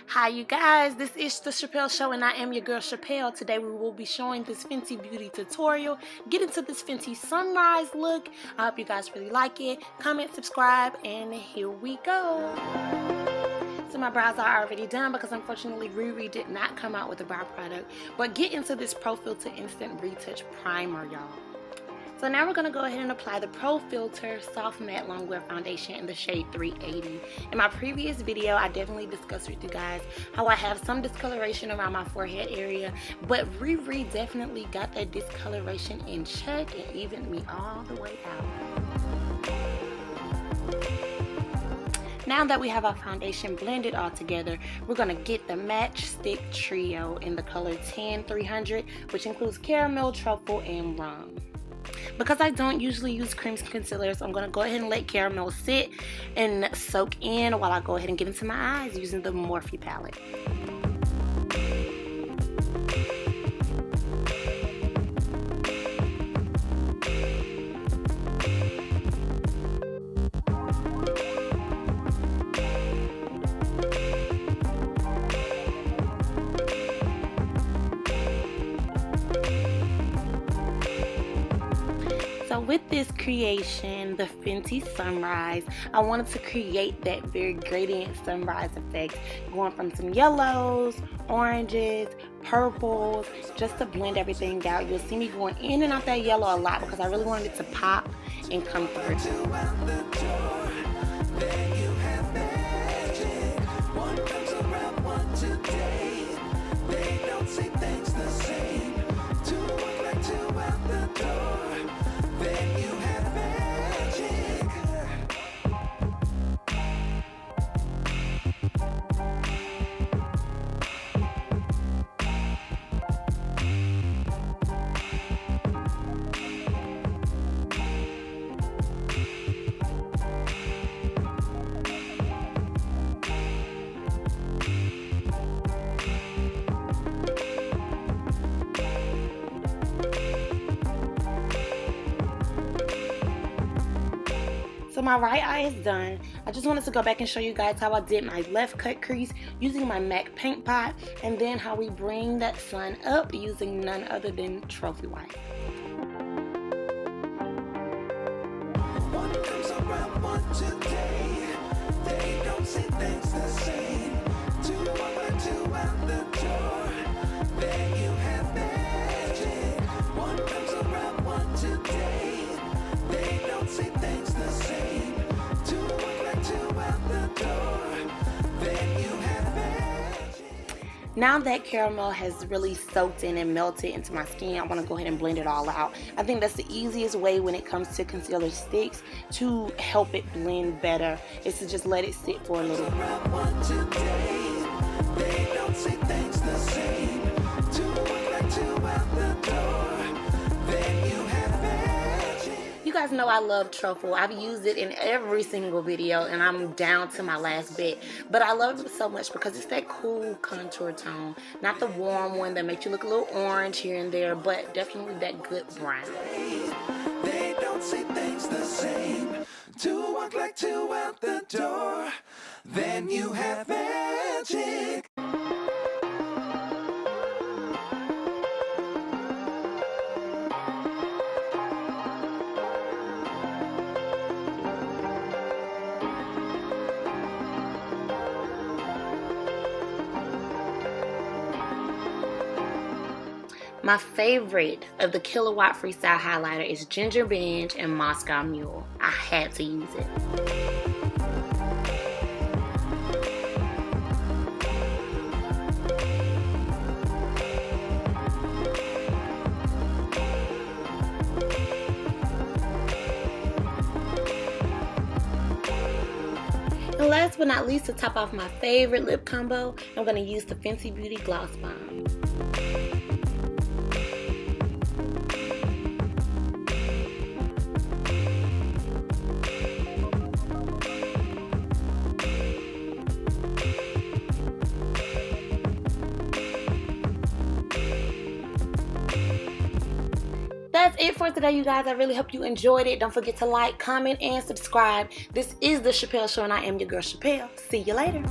Hi you guys, this is the Shappell Show and I am your girl Shappell. Today we will be showing this Fenty beauty tutorial. Get into this Fenty sunrise look. I hope you guys really like it. Comment, subscribe, and here we go. So my brows are already done because unfortunately Riri did not come out with a brow product. But get into this Pro Filter Instant Retouch Primer, y'all. So now we're going to go ahead and apply the Pro Filter Soft Matte Longwear Foundation in the shade 380. In my previous video, I definitely discussed with you guys how I have some discoloration around my forehead area, but Riri definitely got that discoloration in check and evened me all the way out. Now that we have our foundation blended all together, we're going to get the Match Stick Trio in the color Tan 300, which includes caramel, truffle, and rum. Because I don't usually use creams and concealers, I'm going to go ahead and let caramel sit and soak in while I go ahead and get into my eyes using the Morphe palette. So with this creation, the Fenty Sunrise, I wanted to create that very gradient sunrise effect, going from some yellows, oranges, purples, just to blend everything out. You'll see me going in and out that yellow a lot because I really wanted it to pop and come through. So my right eye is done. I just wanted to go back and show you guys how I did my left cut crease using my MAC paint pot, and then how we bring that sun up using none other than Trophy Wipe. One comes around one today. They don't see things the same. Two out the door. Then you have magic. One comes around one today. They don't see things the same. Now that caramel has really soaked in and melted into my skin, I want to go ahead and blend it all out. I think that's the easiest way when it comes to concealer sticks to help it blend better, is to just let it sit for a little. You guys know I love truffle. I've used it in every single video and I'm down to my last bit. But I love it so much because it's that cool contour tone. Not the warm one that makes you look a little orange here and there, but definitely that good brown. They don't see things the same. Two walk like two out the door. Then you have magic. My favorite of the Kilowatt Freestyle Highlighter is Ginger Binge and Moscow Mule. I had to use it. And last but not least, to top off my favorite lip combo, I'm going to use the Fenty Beauty Gloss Bomb. That's it for today, you guys. I really hope you enjoyed it. Don't forget to like, comment, and subscribe. This is The Shappell Show, and I am your girl, Shappell. See you later.